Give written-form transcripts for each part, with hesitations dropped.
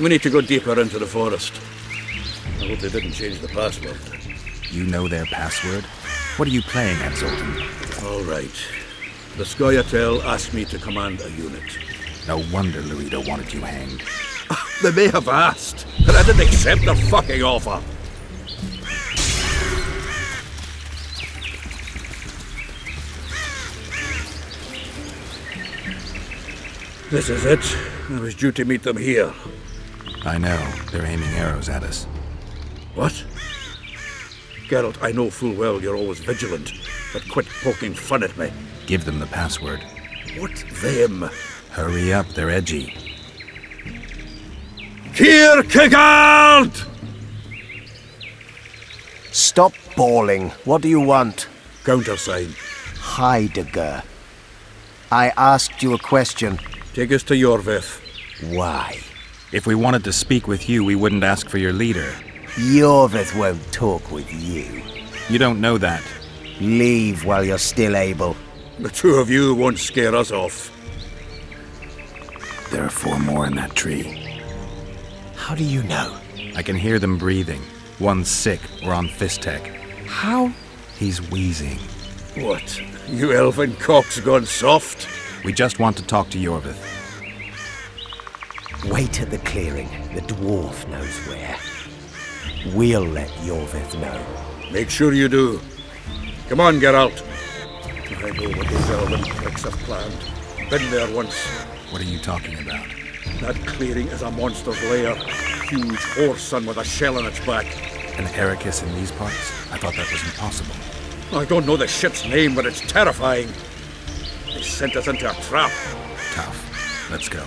We need to go deeper into the forest. I hope they didn't change the password. You know their password? What are you playing at, Zoltan? All right. The Scoia'tael asked me to command a unit. No wonder Louita wanted you hanged. They may have asked, but I didn't accept their fucking offer. This is it. I was due to meet them here. I know. They're aiming arrows at us. What? Geralt, I know full well you're always vigilant, but quit poking fun at me. Give them the password. What them? Hurry up, they're edgy. Kierkegaard! Stop bawling. What do you want? Countersign. Heidegger. I asked you a question. Take us to Jorvith. Why? If we wanted to speak with you, we wouldn't ask for your leader. Jorvith won't talk with you. You don't know that. Leave while you're still able. The two of you won't scare us off. There are 4 more in that tree. How do you know? I can hear them breathing. One's sick or on Fistek. How? He's wheezing. What? You elven cock's gone soft? We just want to talk to Jorvith. Wait at the clearing. The dwarf knows where. We'll let Jorvith know. Make sure you do. Come on, Geralt. I know what those elven pricks have planned. Been there once. What are you talking about? That clearing is a monster's lair. Huge horse son with a shell in its back. An Ericus in these parts? I thought that was impossible. I don't know the shit's name, but it's terrifying. They sent us into a trap. Tough. Let's go.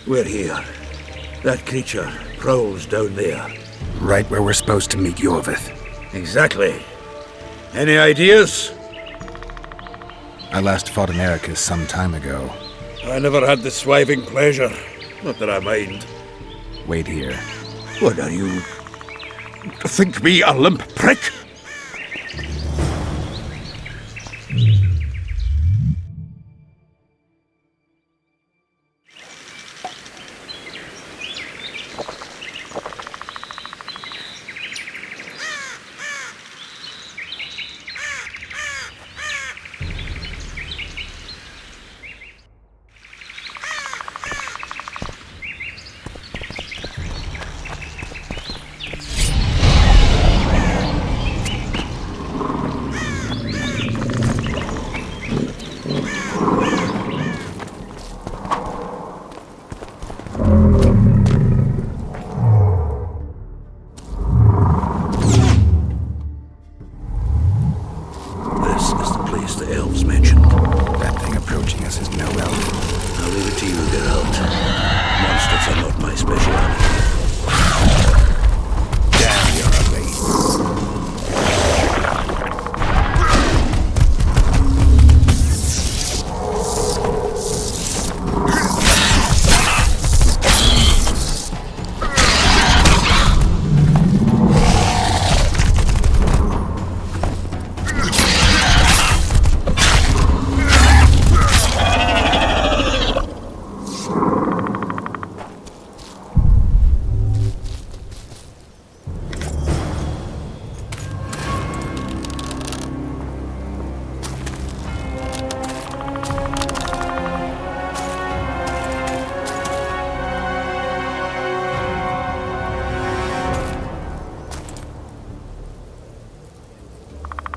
We're here. That creature prowls down there. Right where we're supposed to meet Jorvith. Exactly. Any ideas? I last fought an Ericus some time ago. I never had the swiving pleasure. Not that I mind. Wait here. What are you? Think me a limp prick?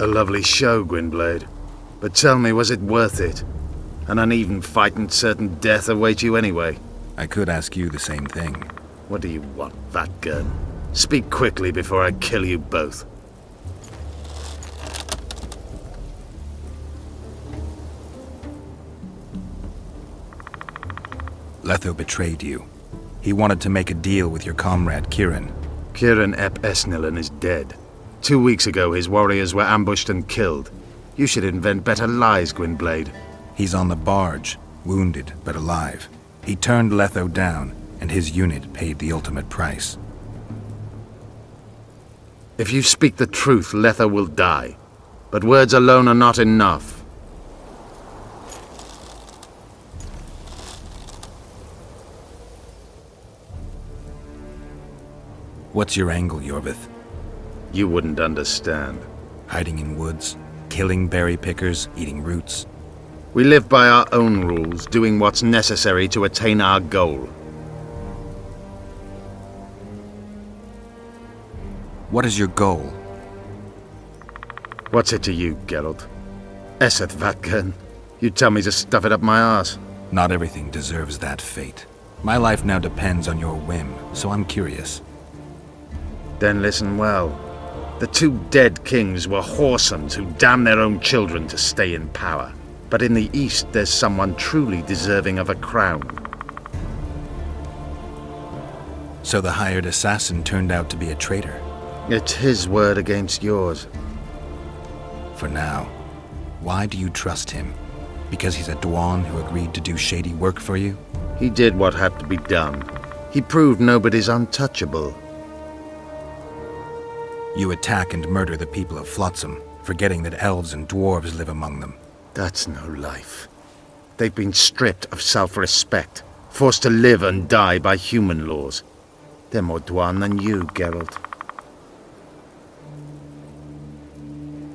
A lovely show, Gwynblade. But tell me, was it worth it? An uneven fight and certain death await you anyway. I could ask you the same thing. What do you want, Vatgern? Speak quickly before I kill you both. Letho betrayed you. He wanted to make a deal with your comrade, Kieran. Kieran ep Esnillen is dead. 2 weeks ago, his warriors were ambushed and killed. You should invent better lies, Gwynblade. He's on the barge, wounded but alive. He turned Letho down, and his unit paid the ultimate price. If you speak the truth, Letho will die. But words alone are not enough. What's your angle, Yorvith? You wouldn't understand. Hiding in woods, killing berry pickers, eating roots. We live by our own rules, doing what's necessary to attain our goal. What is your goal? What's it to you, Geralt? Esseth Vatgern. You tell me to stuff it up my arse. Not everything deserves that fate. My life now depends on your whim, so I'm curious. Then listen well. The 2 dead kings were whoresomes who damned their own children to stay in power. But in the East, there's someone truly deserving of a crown. So the hired assassin turned out to be a traitor. It's his word against yours. For now. Why do you trust him? Because he's a Dwan who agreed to do shady work for you? He did what had to be done. He proved nobody's untouchable. You attack and murder the people of Flotsam, forgetting that elves and dwarves live among them. That's no life. They've been stripped of self-respect, forced to live and die by human laws. They're more Dwan than you, Geralt.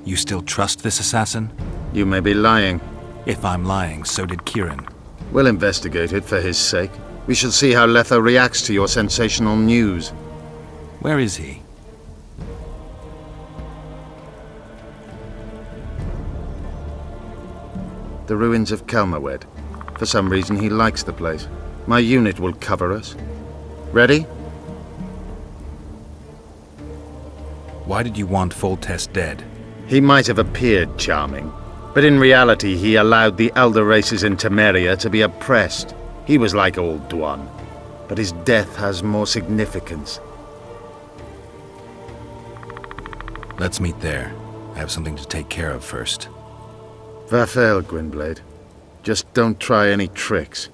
You still trust this assassin? You may be lying. If I'm lying, so did Kieran. We'll investigate it for his sake. We shall see how Letho reacts to your sensational news. Where is he? The ruins of Kelmerwed. For some reason, he likes the place. My unit will cover us. Ready? Why did you want Foltest dead? He might have appeared charming, but in reality he allowed the elder races in Temeria to be oppressed. He was like old Dwan, but his death has more significance. Let's meet there. I have something to take care of first. Vafael, Gwynblade. Just don't try any tricks.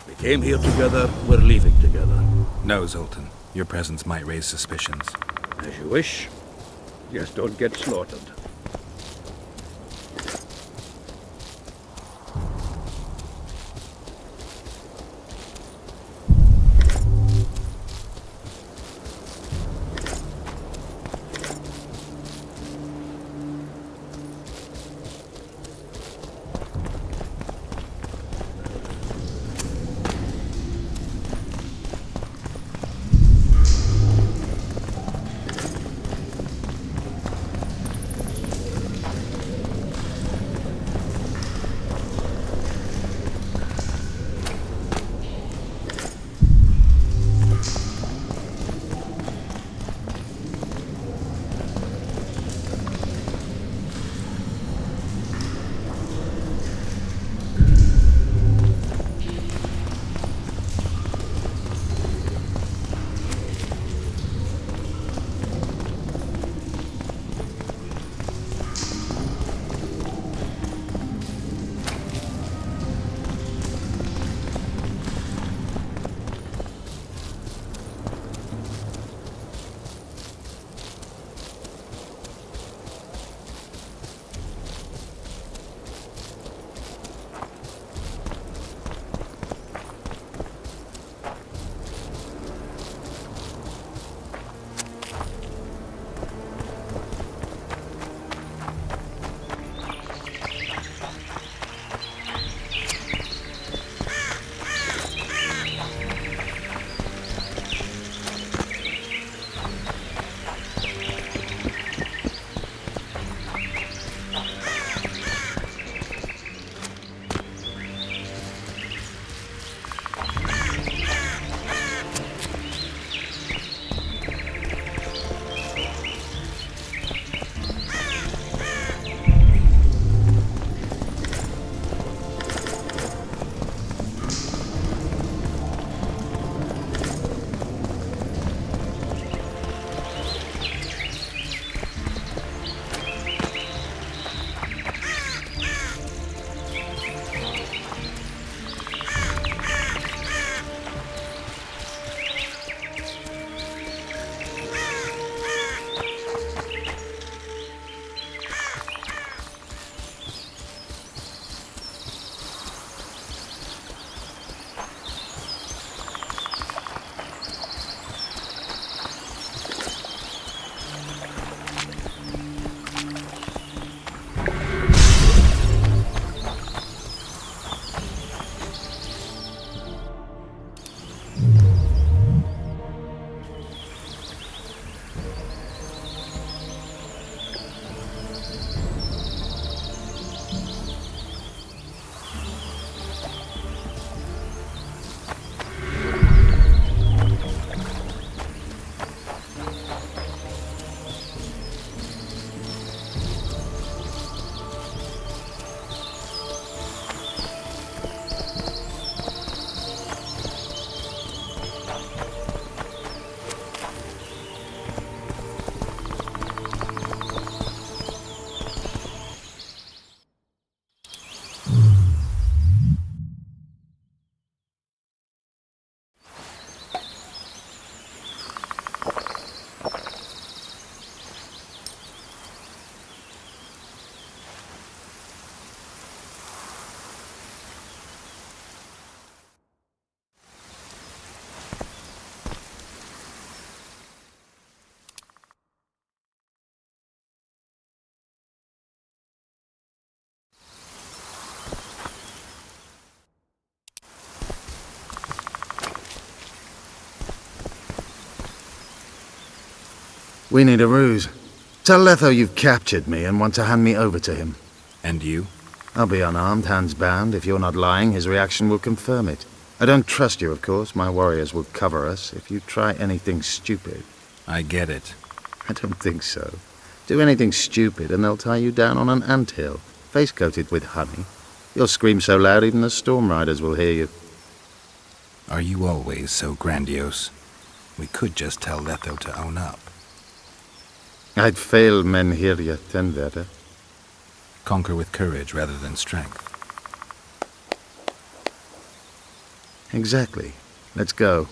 We came here together, we're leaving together. No, Zoltan. Your presence might raise suspicions. As you wish. Just don't get slaughtered. We need a ruse. Tell Letho you've captured me and want to hand me over to him. And you? I'll be unarmed, hands bound. If you're not lying, his reaction will confirm it. I don't trust you, of course. My warriors will cover us if you try anything stupid. I get it. I don't think so. Do anything stupid and they'll tie you down on an anthill, face-coated with honey. You'll scream so loud even the storm riders will hear you. Are you always so grandiose? We could just tell Letho to own up. I'd fail men here yet and better. Conquer with courage rather than strength. Exactly. Let's go.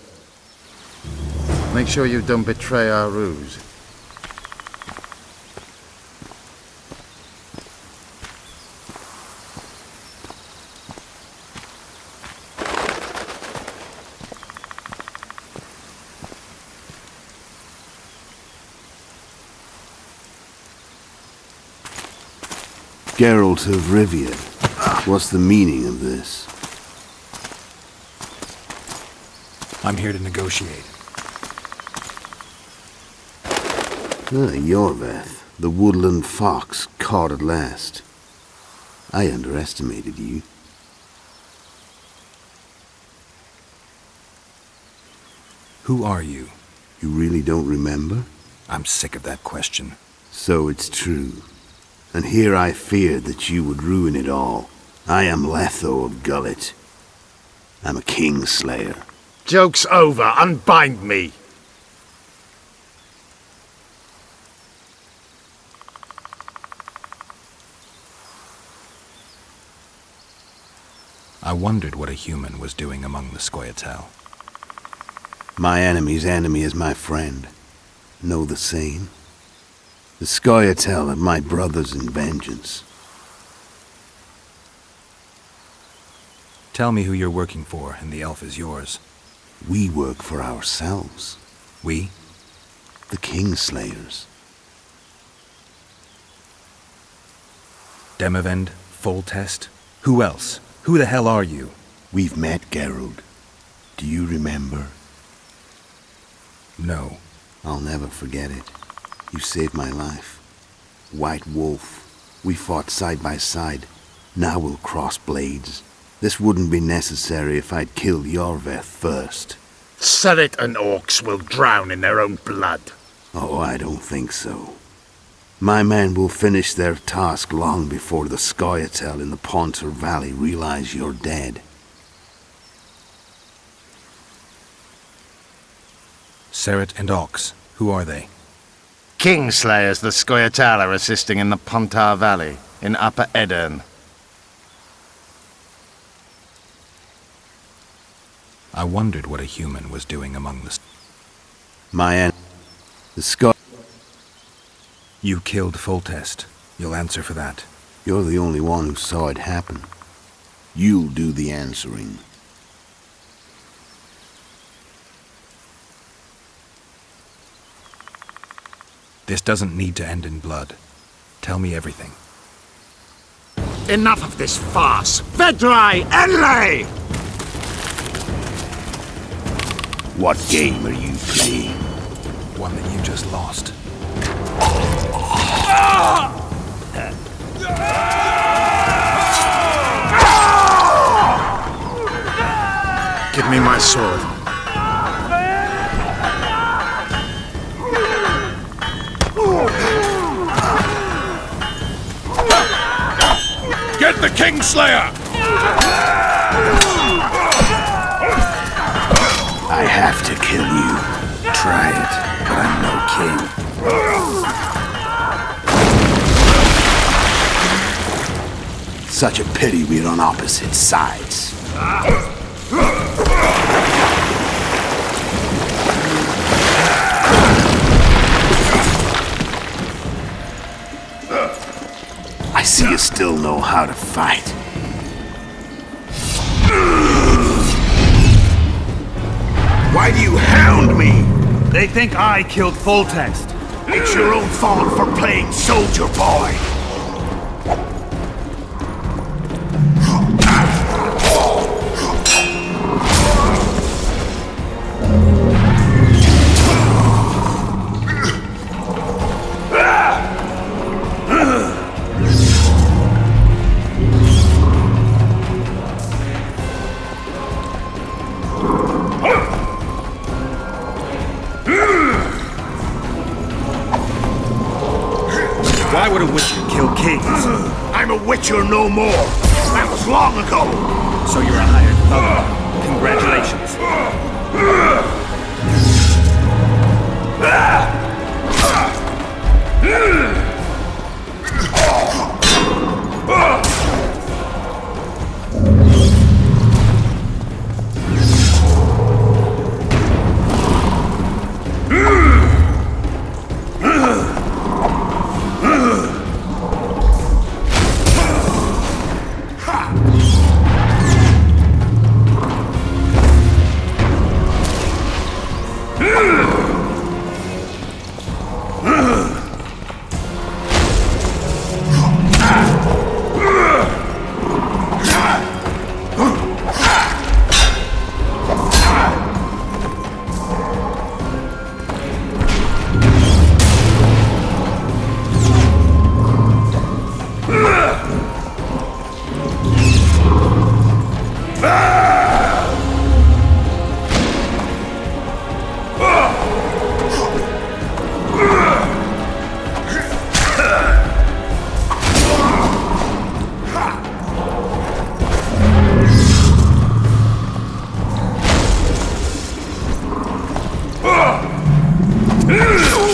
Make sure you don't betray our ruse. Geralt of Rivia. What's the meaning of this? I'm here to negotiate. Yorveth, the woodland fox, caught at last. I underestimated you. Who are you? You really don't remember? I'm sick of that question. So it's true. And here I feared that you would ruin it all. I am Letho of Gullet. I'm a Kingslayer. Joke's over. Unbind me. I wondered what a human was doing among the Scoia'tael. My enemy's enemy is my friend. Know the same? The Scoia'tael are my brothers in vengeance. Tell me who you're working for, and the elf is yours. We work for ourselves. We? The Kingslayers. Demavend? Foltest? Who else? Who the hell are you? We've met, Geralt. Do you remember? No. I'll never forget it. You saved my life. White Wolf. We fought side by side. Now we'll cross blades. This wouldn't be necessary if I'd killed Yorveth first. Surret and orcs will drown in their own blood. Oh, I don't think so. My men will finish their task long before the Scoia'tael in the Pontar Valley realize you're dead. Surret and Ox. Who are they? Kingslayers the Scoia'tael are assisting in the Pontar Valley, in Upper Edirn. I wondered what a human was doing among the... The Scoia'tael... You killed Foltest. You'll answer for that. You're the only one who saw it happen. You'll do the answering. This doesn't need to end in blood. Tell me everything. Enough of this farce! Vedrai Enlay! What game are you playing? One that you just lost. Give me my sword. Get the Kingslayer! I have to kill you. Try it, but I'm no king. Such a pity we're on opposite sides. I see you still know how to fight. Why do you hound me? They think I killed Foltest. It's your own fault for playing soldier boy. Witcher no more. That was long ago. So you're a hired thug. Congratulations.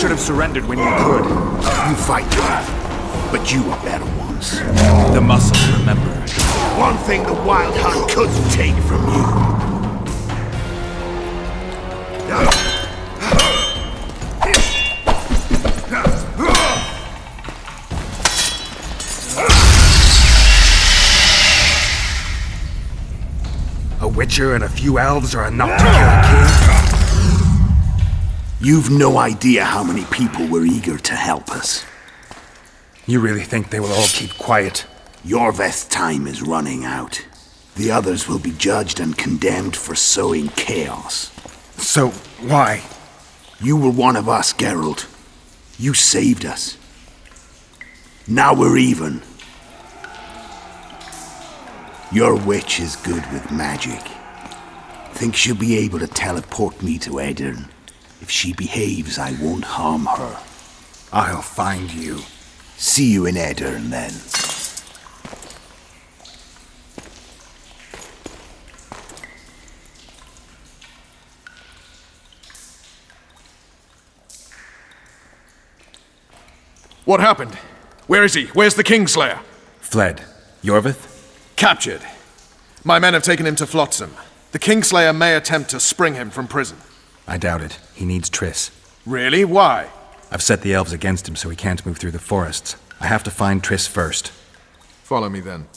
Should have surrendered when you could. You fight well, but you are better ones. The muscle, remember. One thing the Wild Hunt couldn't take from you. A Witcher and a few elves are enough to kill a king? You've no idea how many people were eager to help us. You really think they will all keep quiet? Yorveth's time is running out. The others will be judged and condemned for sowing chaos. So, why? You were one of us, Geralt. You saved us. Now we're even. Your witch is good with magic. Think she'll be able to teleport me to Aedirn. If she behaves, I won't harm her. I'll find you. See you in Aedirn, then. What happened? Where is he? Where's the Kingslayer? Fled. Yorveth? Captured. My men have taken him to Flotsam. The Kingslayer may attempt to spring him from prison. I doubt it. He needs Triss. Really? Why? I've set the elves against him so he can't move through the forests. I have to find Triss first. Follow me then.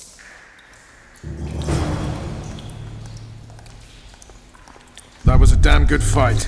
That was a damn good fight.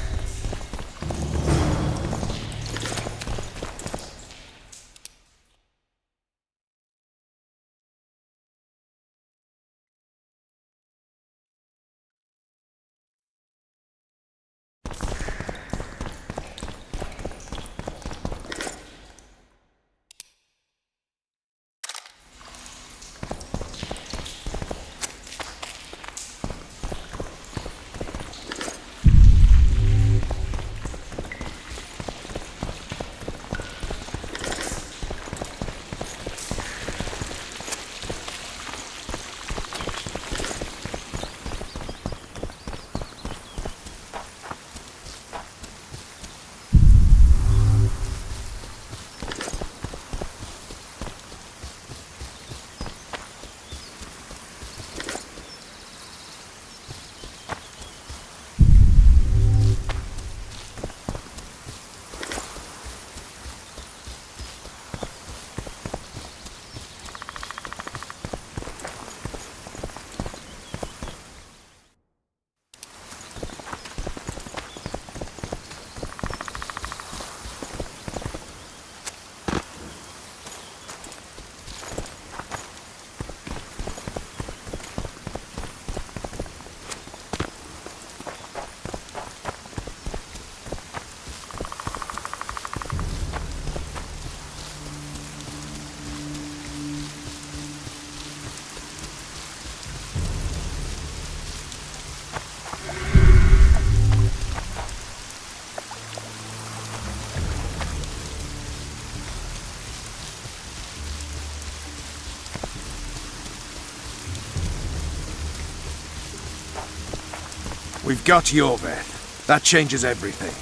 We've got Jorve. That changes everything.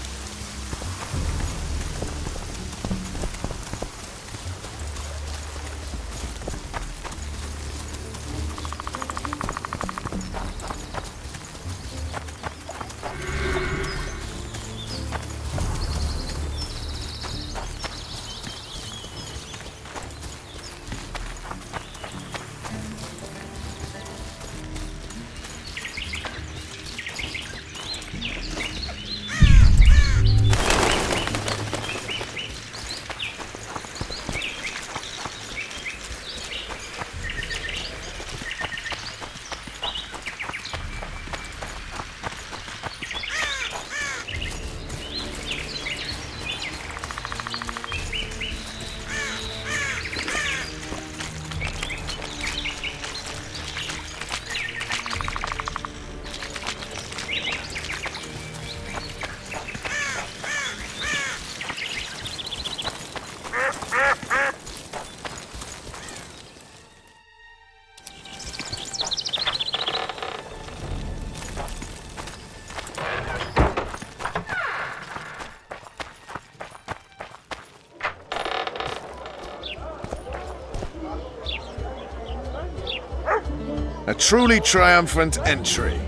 A truly triumphant entry.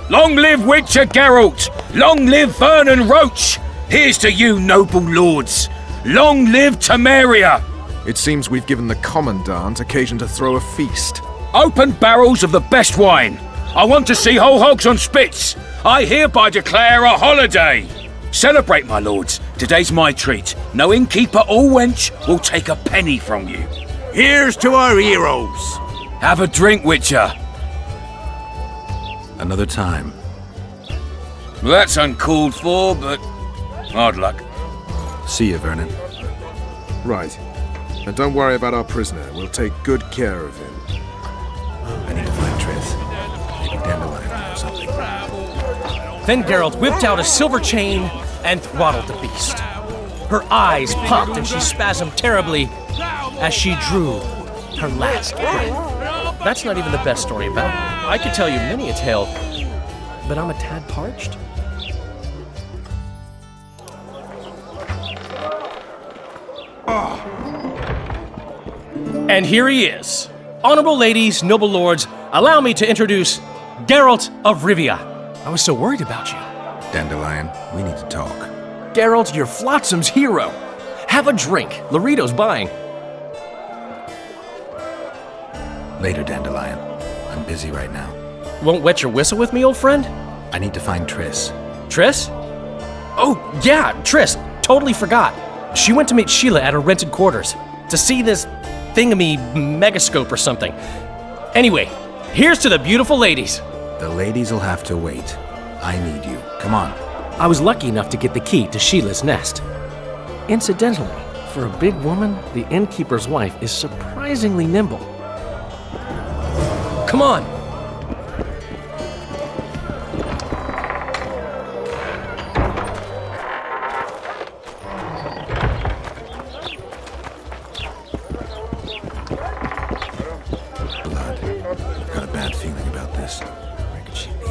Long live Witcher Geralt! Long live Vernon Roach! Here's to you, noble lords! Long live Temeria! It seems we've given the Commandant occasion to throw a feast. Open barrels of the best wine! I want to see whole hogs on spits! I hereby declare a holiday! Celebrate, my lords. Today's my treat. No innkeeper or wench will take a penny from you. Here's to our heroes! Have a drink, Witcher. Another time. Well, that's uncalled for, but hard luck. See you, Vernon. Right. And don't worry about our prisoner. We'll take good care of him. I need to find Triss. Maybe Dandelion or something. Then Geralt whipped out a silver chain and throttled the beast. Her eyes popped and she spasmed terribly as she drew her last breath. That's not even the best story about it. I could tell you many a tale, but I'm a tad parched. And here he is. Honorable ladies, noble lords, allow me to introduce Geralt of Rivia. I was so worried about you. Dandelion, we need to talk. Geralt, you're Flotsam's hero. Have a drink. Laurito's buying. Later, Dandelion. I'm busy right now. Won't wet your whistle with me, old friend? I need to find Triss. Triss? Oh, yeah, Triss. Totally forgot. She went to meet Sheila at her rented quarters to see this thingamy megascope or something. Anyway, here's to the beautiful ladies. The ladies will have to wait. I need you. Come on. I was lucky enough to get the key to Sheila's nest. Incidentally, for a big woman, the innkeeper's wife is surprisingly nimble. Come on! Blood. I've got a bad feeling about this. Where could she be?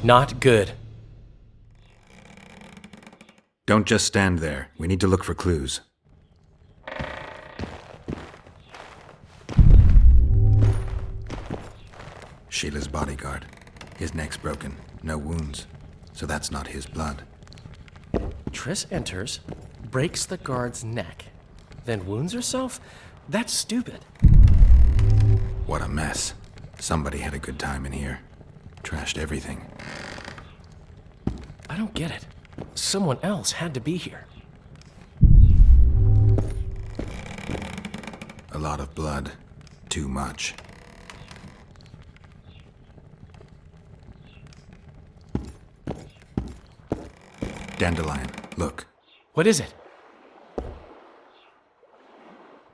Not good. Don't just stand there. We need to look for clues. Sheila's bodyguard. His neck's broken. No wounds. So that's not his blood. Triss enters, breaks the guard's neck, then wounds herself? That's stupid. What a mess. Somebody had a good time in here. Trashed everything. I don't get it. Someone else had to be here. A lot of blood. Too much. Dandelion, look. What is it?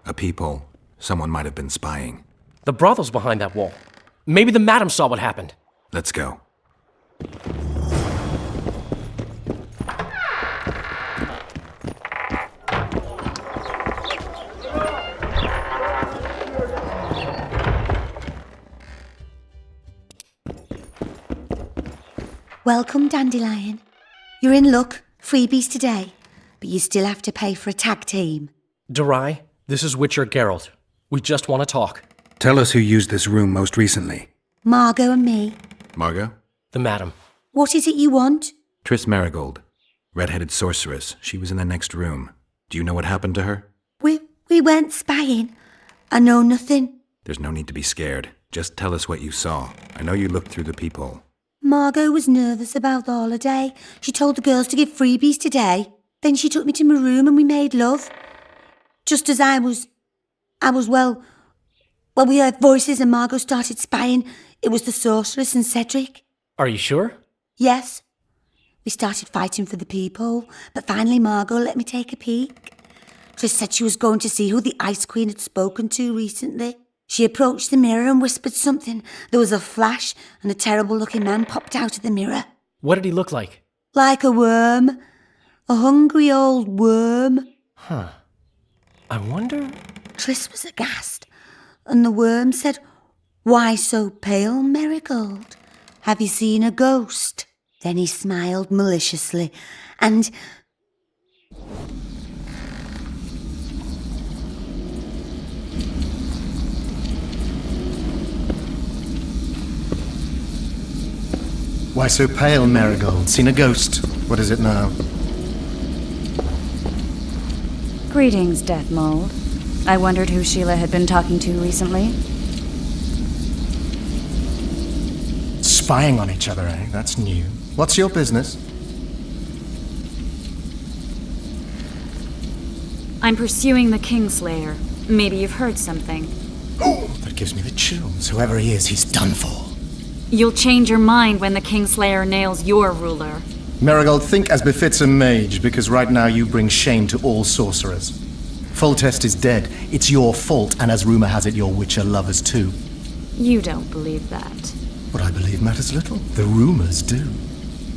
A peephole. Someone might have been spying. The brothel's behind that wall. Maybe the madam saw what happened. Let's go. Welcome, Dandelion. You're in luck. Freebies today. But you still have to pay for a tag team. Durai, this is Witcher Geralt. We just want to talk. Tell us who used this room most recently. Margot and me. Margot? The madam. What is it you want? Triss Marigold. Red-headed sorceress. She was in the next room. Do you know what happened to her? We weren't spying. I know nothing. There's no need to be scared. Just tell us what you saw. I know you looked through the peephole. Margot was nervous about the holiday. She told the girls to give freebies today. Then she took me to my room and we made love. Just as well, we heard voices and Margot started spying. It was the sorceress and Cedric. Are you sure? Yes. We started fighting for the peephole, but finally Margot let me take a peek. Triss said she was going to see who the Ice Queen had spoken to recently. She approached the mirror and whispered something. There was a flash and a terrible-looking man popped out of the mirror. What did he look like? Like a worm. A hungry old worm. Huh. I wonder... Triss was aghast, and the worm said, "Why so pale, Marigold? Have you seen a ghost?" Then he smiled maliciously, and... Why so pale, Marigold? Seen a ghost? What is it now? Greetings, Death Mold. I wondered who Sheila had been talking to recently. Spying on each other, eh? That's new. What's your business? I'm pursuing the Kingslayer. Maybe you've heard something. Oh, that gives me the chills. Whoever he is, he's done for. You'll change your mind when the Kingslayer nails your ruler. Marigold, think as befits a mage, because right now you bring shame to all sorcerers. Foltest is dead. It's your fault, and as rumor has it, your Witcher lovers too. You don't believe that. What I believe matters little. The rumors do.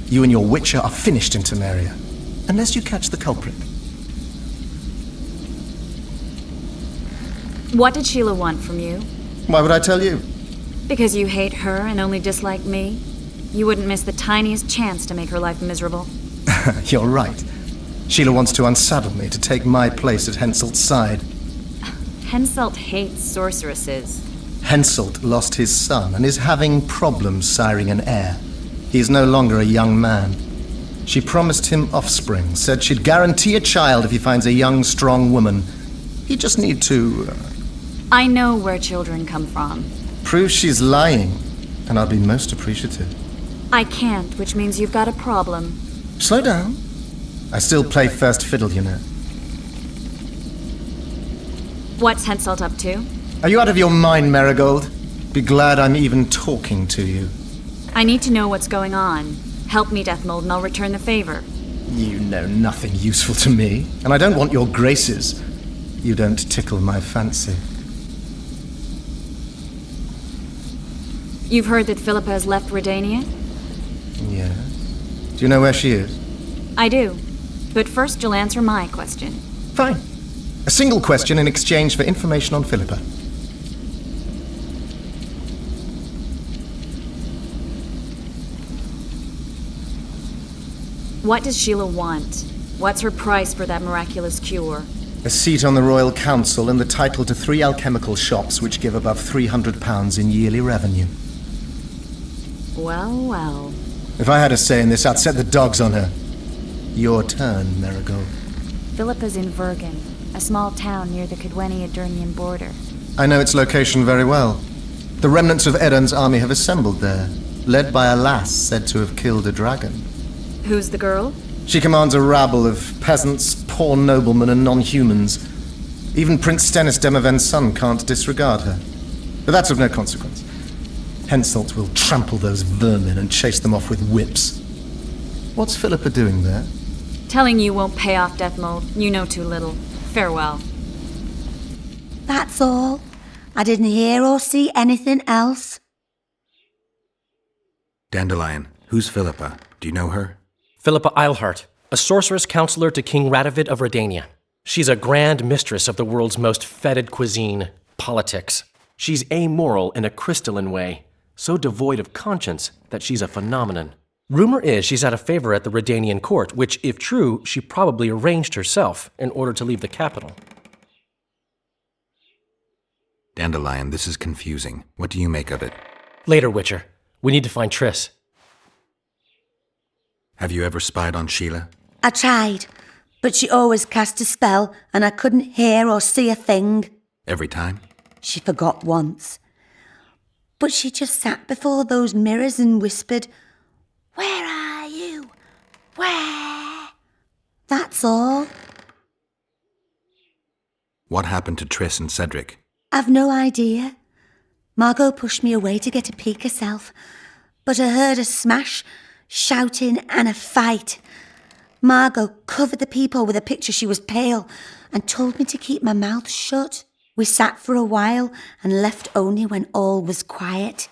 You and your Witcher are finished in Temeria, unless you catch the culprit. What did Sheila want from you? Why would I tell you? Because you hate her and only dislike me? You wouldn't miss the tiniest chance to make her life miserable. You're right. Sheila wants to unsaddle me to take my place at Henselt's side. Henselt hates sorceresses. Henselt lost his son and is having problems siring an heir. He is no longer a young man. She promised him offspring, said she'd guarantee a child if he finds a young, strong woman. He just need to... I know where children come from. Prove she's lying, and I'll be most appreciative. I can't, which means you've got a problem. Slow down. I still play first fiddle, you know. What's Henselt up to? Are you out of your mind, Marigold? Be glad I'm even talking to you. I need to know what's going on. Help me, Deathmold, and I'll return the favor. You know nothing useful to me, and I don't want your graces. You don't tickle my fancy. You've heard that Philippa has left Redania? Yeah. Do you know where she is? I do. But first you'll answer my question. Fine. A single question in exchange for information on Philippa. What does Sheila want? What's her price for that miraculous cure? A seat on the Royal Council and the title to 3 alchemical shops which give above £300 in yearly revenue. Well, well. If I had a say in this, I'd set the dogs on her. Your turn, Marigold. Philippa's in Vergen, a small town near the Cadweni-Adurnian border. I know its location very well. The remnants of Eden's army have assembled there, led by a lass said to have killed a dragon. Who's the girl? She commands a rabble of peasants, poor noblemen, and non-humans. Even Prince Stennis Demaven's son can't disregard her. But that's of no consequence. Henselt will trample those vermin and chase them off with whips. What's Philippa doing there? Telling you won't pay off, Deathmold. You know too little. Farewell. That's all. I didn't hear or see anything else. Dandelion, who's Philippa? Do you know her? Philippa Eilhart, a sorceress counselor to King Radovid of Redania. She's a grand mistress of the world's most fetid cuisine, politics. She's amoral in a crystalline way, so devoid of conscience that she's a phenomenon. Rumor is she's out of favor at the Redanian court, which, if true, she probably arranged herself in order to leave the capital. Dandelion, this is confusing. What do you make of it? Later, Witcher. We need to find Triss. Have you ever spied on Sheila? I tried, but she always cast a spell and I couldn't hear or see a thing. Every time? She forgot once. But she just sat before those mirrors and whispered, "Where are you? Where?" That's all. What happened to Triss and Cedric? I've no idea. Margot pushed me away to get a peek herself, but I heard a smash, shouting and a fight. Margot covered the people with a picture she was pale and told me to keep my mouth shut. We sat for a while and left only when all was quiet.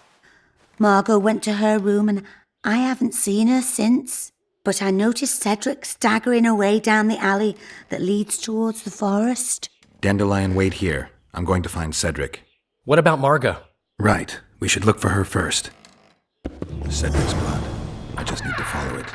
Margot went to her room and I haven't seen her since. But I noticed Cedric staggering away down the alley that leads towards the forest. Dandelion, wait here. I'm going to find Cedric. What about Margot? Right. We should look for her first. Cedric's blood. I just need to follow it.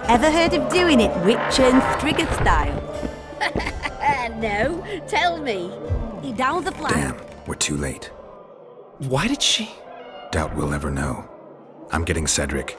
Ever heard of doing it Witcher and Striga style? No, tell me. You down the flank. Damn, we're too late. Why did she? Doubt we'll ever know. I'm getting Cedric.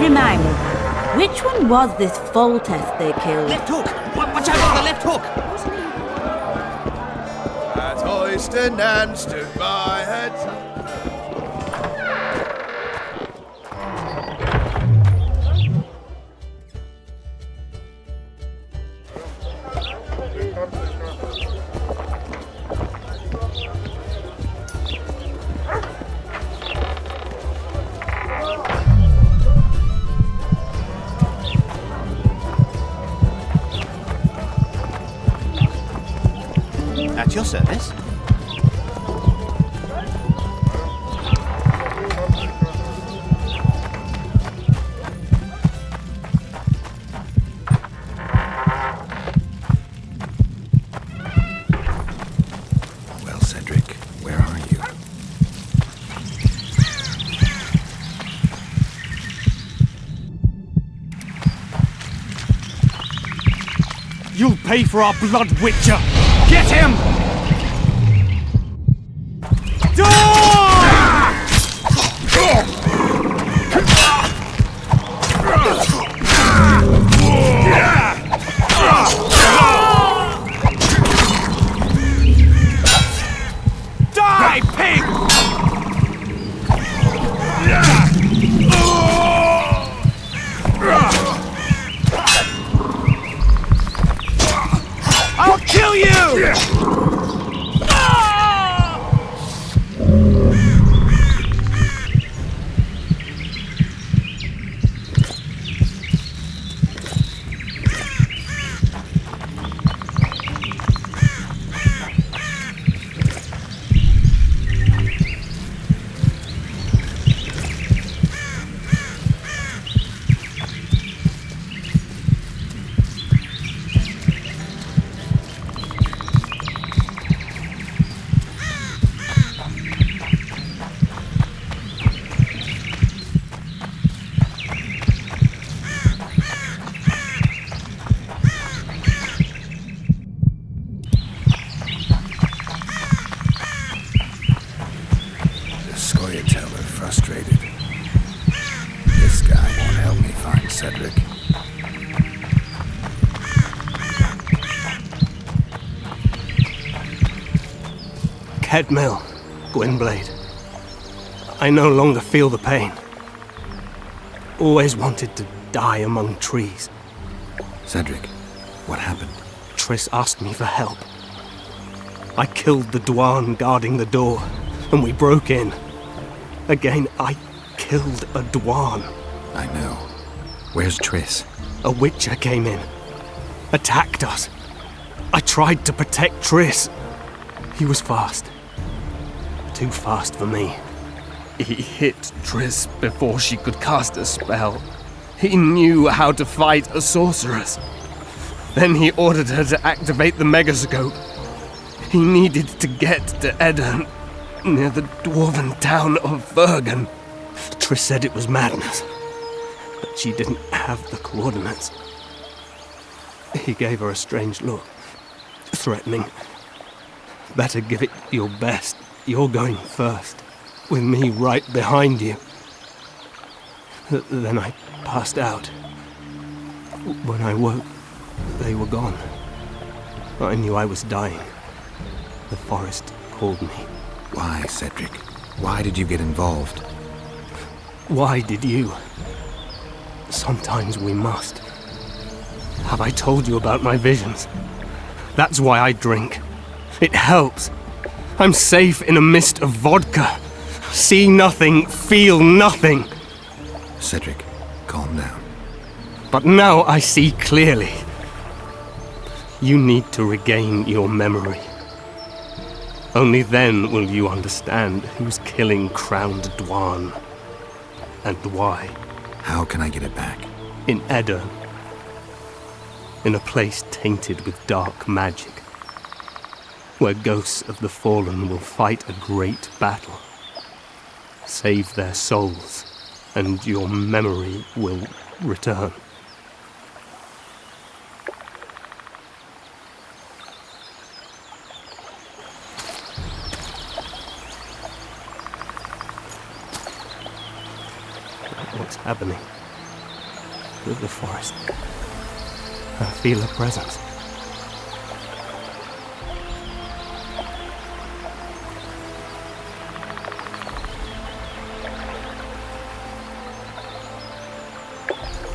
Remind me, which one was this Foltest they killed? Left hook! Watch out for the left hook! At Hoyston and stood by head. At your service. Well, Cedric, where are you? You'll pay for our blood, Witcher! Get him! Die, pig! I'll kill you! frustrated. This guy won't help me find Cedric. Kedmill, Gwynblade. I no longer feel the pain. Always wanted to die among trees. Cedric, what happened? Triss asked me for help. I killed the Dwan guarding the door, and we broke in. Again, I killed a Dwan. I know. Where's Triss? A Witcher came in. Attacked us. I tried to protect Triss. He was fast. Too fast for me. He hit Triss before she could cast a spell. He knew how to fight a sorceress. Then he ordered her to activate the megascope. He needed to get to Edirn, near the dwarven town of Vergen. Triss said it was madness, but she didn't have the coordinates. He gave her a strange look, threatening. Better give it your best. You're going first, with me right behind you. Then I passed out. When I woke, they were gone. I knew I was dying. The forest called me. Why, Cedric? Why did you get involved? Why did you? Sometimes we must. Have I told you about my visions? That's why I drink. It helps. I'm safe in a mist of vodka. See nothing, feel nothing. Cedric, calm down. But now I see clearly. You need to regain your memory. Only then will you understand who's killing crowned Dwan. And why. How can I get it back? In Edirn. In a place tainted with dark magic. Where ghosts of the fallen will fight a great battle. Save their souls, and your memory will return. What's happening with the forest? I feel a presence.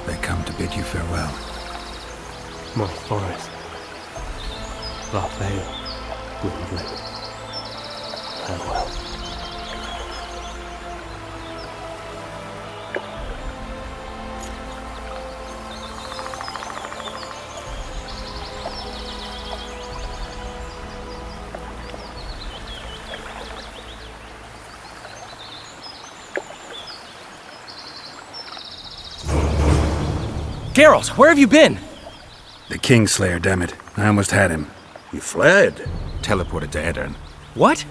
They come to bid you farewell. My forest. Raphael, Gwynblade. Farewell. Geralt, where have you been? The Kingslayer, damn it. I almost had him. He fled. Teleported to Edirn. What?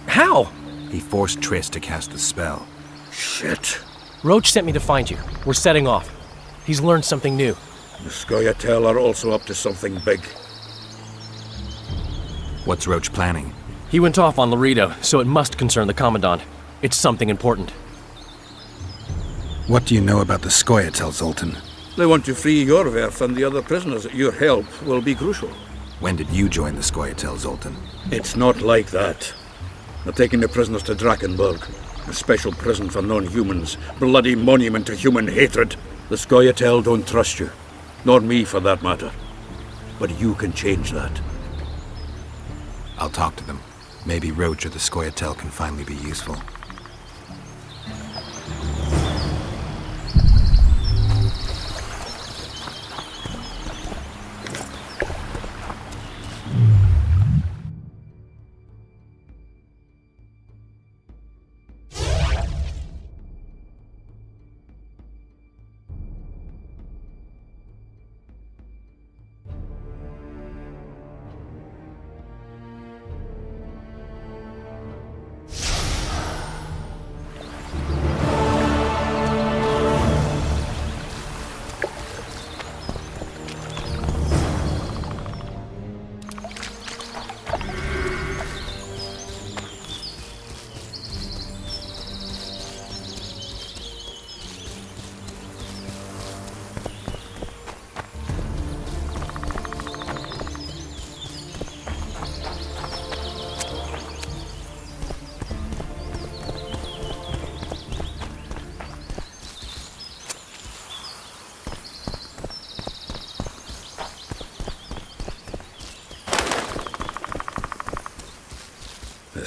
How? He forced Triss to cast the spell. Shit. Roach sent me to find you. We're setting off. He's learned something new. The Scoia'tael are also up to something big. What's Roach planning? He went off on Laredo, so it must concern the Commandant. It's something important. What do you know about the Scoia'tael, Zoltan? They want to free Yorveth and the other prisoners. Your help will be crucial. When did you join the Scoia'tael, Zoltan? It's not like that. They're taking the prisoners to Drakenberg, a special prison for non-humans, bloody monument to human hatred. The Scoia'tael don't trust you, nor me for that matter. But you can change that. I'll talk to them. Maybe Roach or the Scoia'tael can finally be useful.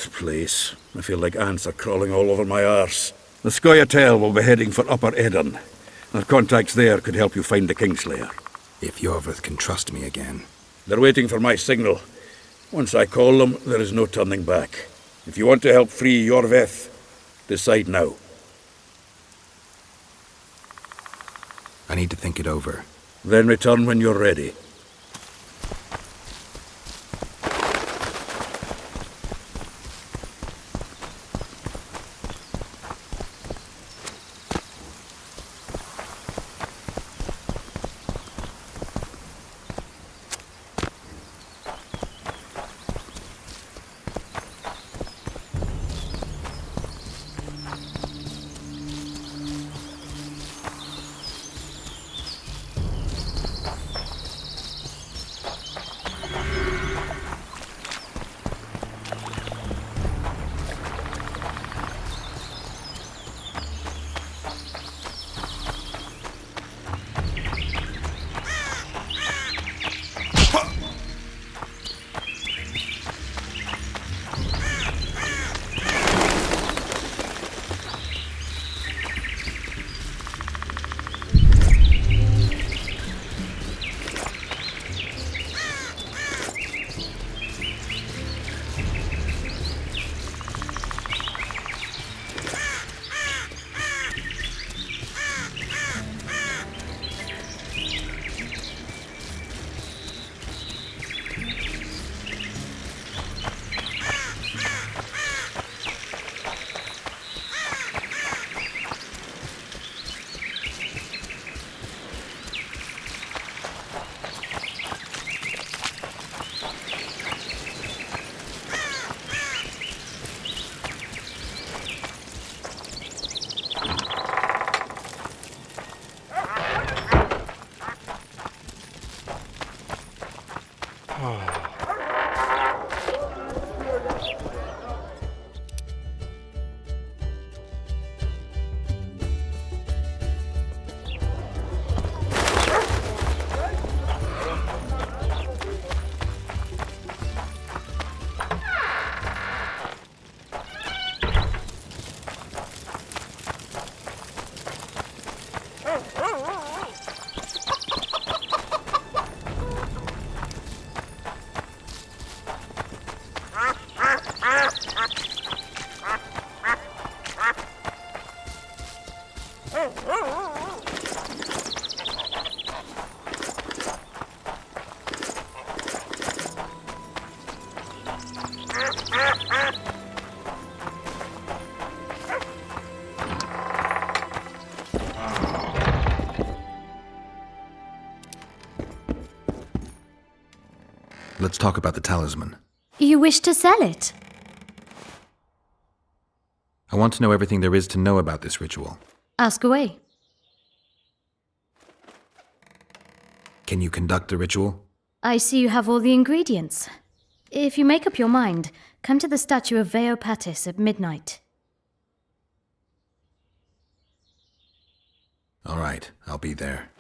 This place. I feel like ants are crawling all over my arse. The Scoia'tael will be heading for Upper Edirn. Our contacts there could help you find the Kingslayer. If Yorvith can trust me again. They're waiting for my signal. Once I call them, there is no turning back. If you want to help free Yorvith, decide now. I need to think it over. Then return when you're ready. Let's talk about the talisman. You wish to sell it? I want to know everything there is to know about this ritual. Ask away. Can you conduct the ritual? I see you have all the ingredients. If you make up your mind, come to the statue of Veopatis at midnight. All right, I'll be there.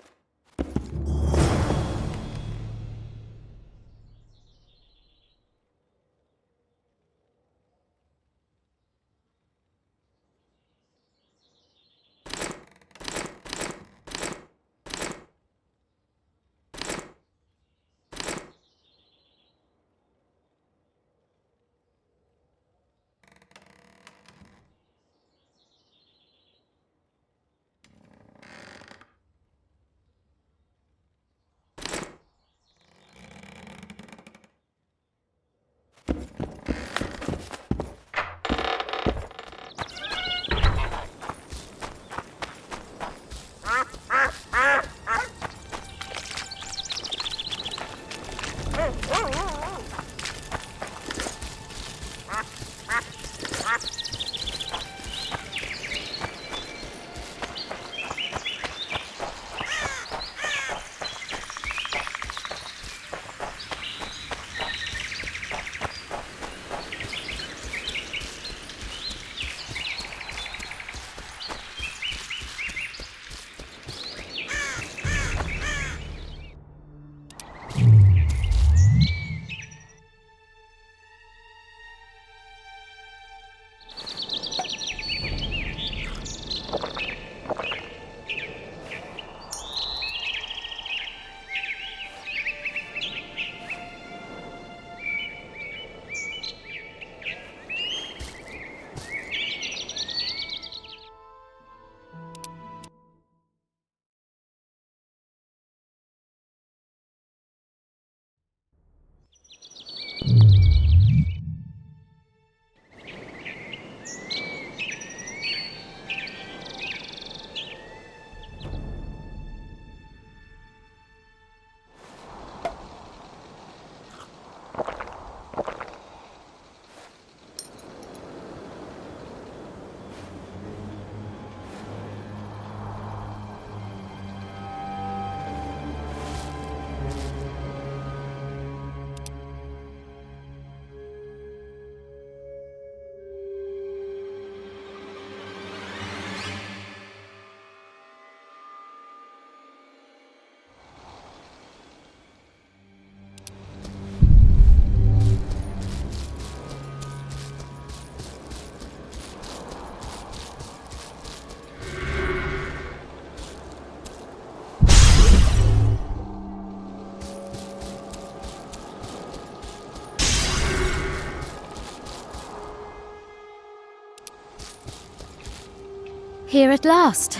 Here at last.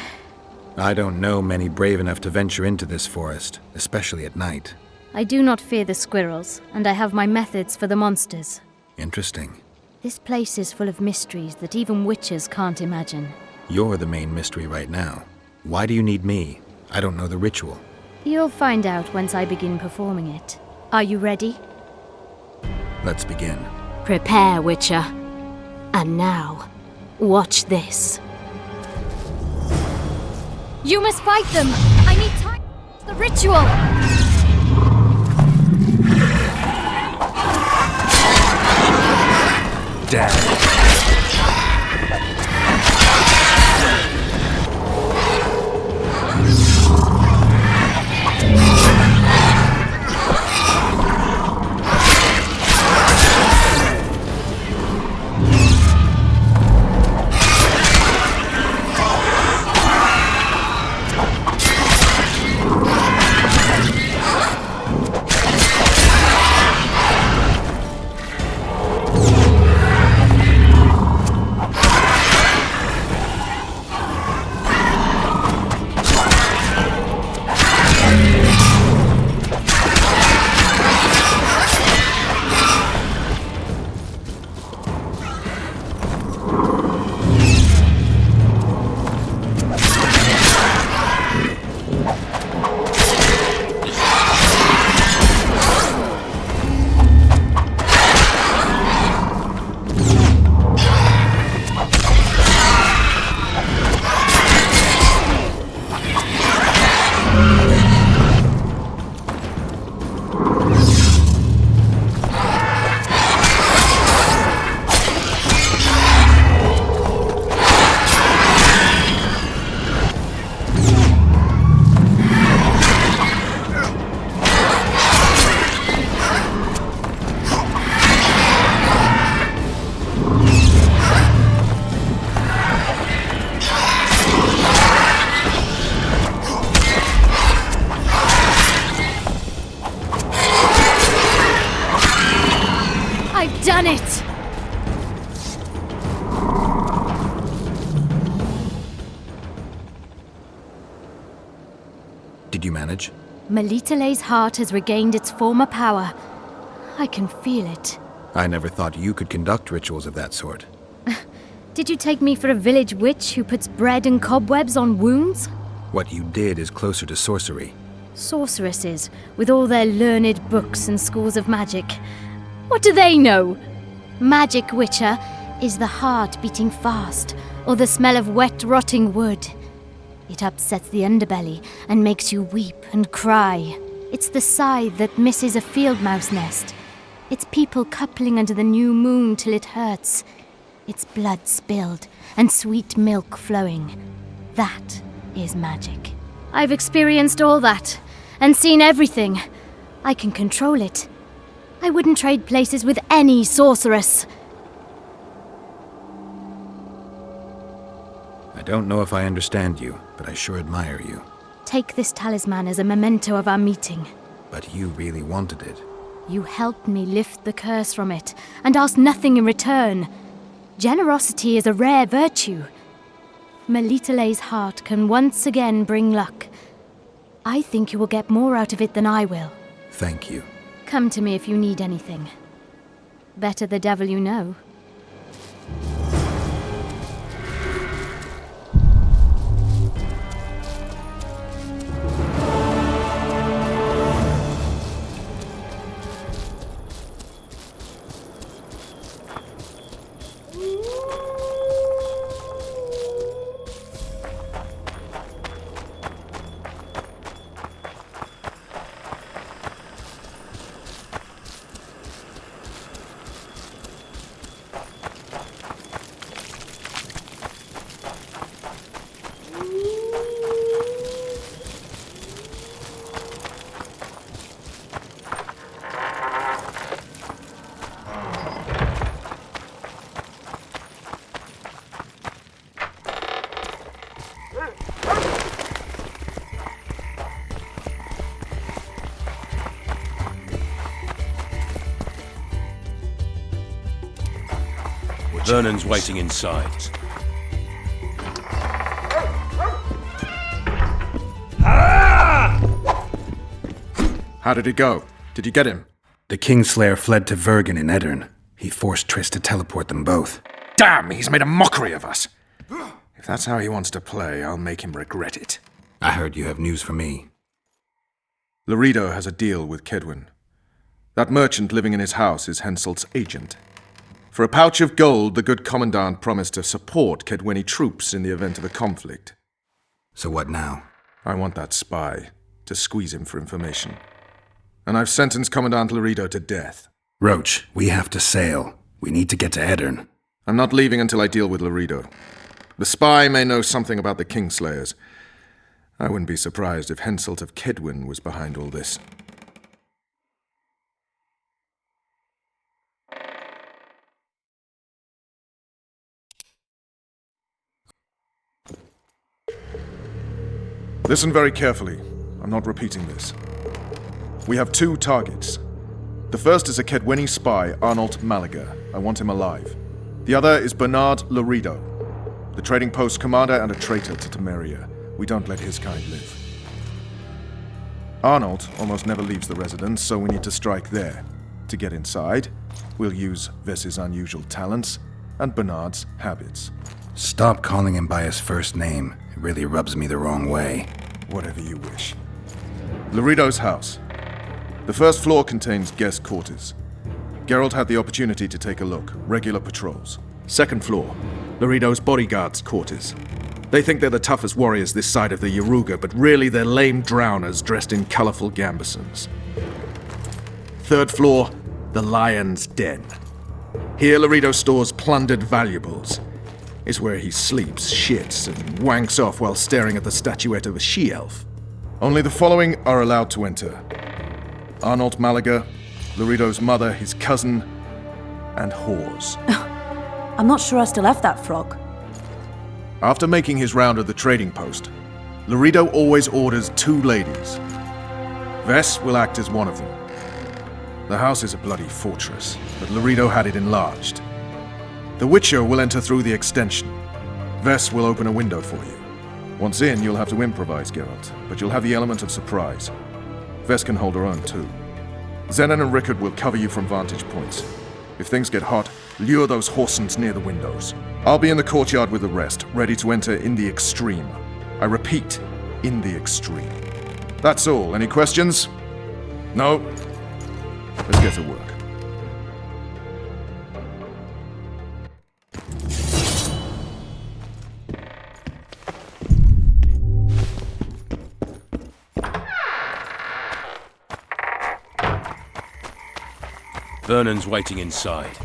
I don't know many brave enough to venture into this forest, especially at night. I do not fear the squirrels, and I have my methods for the monsters. Interesting. This place is full of mysteries that even witches can't imagine. You're the main mystery right now. Why do you need me? I don't know the ritual. You'll find out once I begin performing it. Are you ready? Let's begin. Prepare, Witcher. And now, watch this. You must fight them! I need time for the ritual! Damn. Done it! Did you manage? Melitele's heart has regained its former power. I can feel it. I never thought you could conduct rituals of that sort. Did you take me for a village witch who puts bread and cobwebs on wounds? What you did is closer to sorcery. Sorceresses, with all their learned books and schools of magic. What do they know? Magic, Witcher, is the heart beating fast, or the smell of wet, rotting wood. It upsets the underbelly and makes you weep and cry. It's the scythe that misses a field mouse nest. It's people coupling under the new moon till it hurts. It's blood spilled and sweet milk flowing. That is magic. I've experienced all that and seen everything. I can control it. I wouldn't trade places with any sorceress. I don't know if I understand you, but I sure admire you. Take this talisman as a memento of our meeting. But you really wanted it. You helped me lift the curse from it, and asked nothing in return. Generosity is a rare virtue. Melitele's heart can once again bring luck. I think you will get more out of it than I will. Thank you. Come to me if you need anything. Better the devil you know. Vernon's waiting inside. How did it go? Did you get him? The Kingslayer fled to Vergen in Edirn. He forced Triss to teleport them both. Damn, he's made a mockery of us. If that's how he wants to play, I'll make him regret it. I heard you have news for me. Laredo has a deal with Kedwin. That merchant living in his house is Henselt's agent. For a pouch of gold, the good commandant promised to support Kedwini troops in the event of a conflict. So what now? I want that spy to squeeze him for information. And I've sentenced Commandant Laredo to death. Roach, we have to sail. We need to get to Edirn. I'm not leaving until I deal with Laredo. The spy may know something about the Kingslayers. I wouldn't be surprised if Henselt of Kedwin was behind all this. Listen very carefully. I'm not repeating this. We have 2 targets. The first is a Kedwini spy, Arnold Malaga. I want him alive. The other is Bernard Laredo, the trading post commander and a traitor to Temeria. We don't let his kind live. Arnold almost never leaves the residence, so we need to strike there. To get inside, we'll use Vess's unusual talents and Bernard's habits. Stop calling him by his first name. It really rubs me the wrong way. Whatever you wish. Laredo's house. The first floor contains guest quarters. Geralt had the opportunity to take a look. Regular patrols. Second floor, Laredo's bodyguards' quarters. They think they're the toughest warriors this side of the Yaruga, but really they're lame drowners dressed in colorful gambesons. Third floor, the Lion's Den. Here Laredo stores plundered valuables. It's where he sleeps, shits, and wanks off while staring at the statuette of a she-elf. Only the following are allowed to enter. Arnold Malaga, Laredo's mother, his cousin, and whores. I'm not sure I still have that frog. After making his round of the trading post, Laredo always orders 2 ladies. Vess will act as one of them. The house is a bloody fortress, but Laredo had it enlarged. The Witcher will enter through the extension. Vess will open a window for you. Once in, you'll have to improvise, Geralt, but you'll have the element of surprise. Vess can hold her own, too. Zenon and Rickard will cover you from vantage points. If things get hot, lure those horsens near the windows. I'll be in the courtyard with the rest, ready to enter in the extreme. I repeat, in the extreme. That's all. Any questions? No? Let's get to work. Vernon's waiting inside.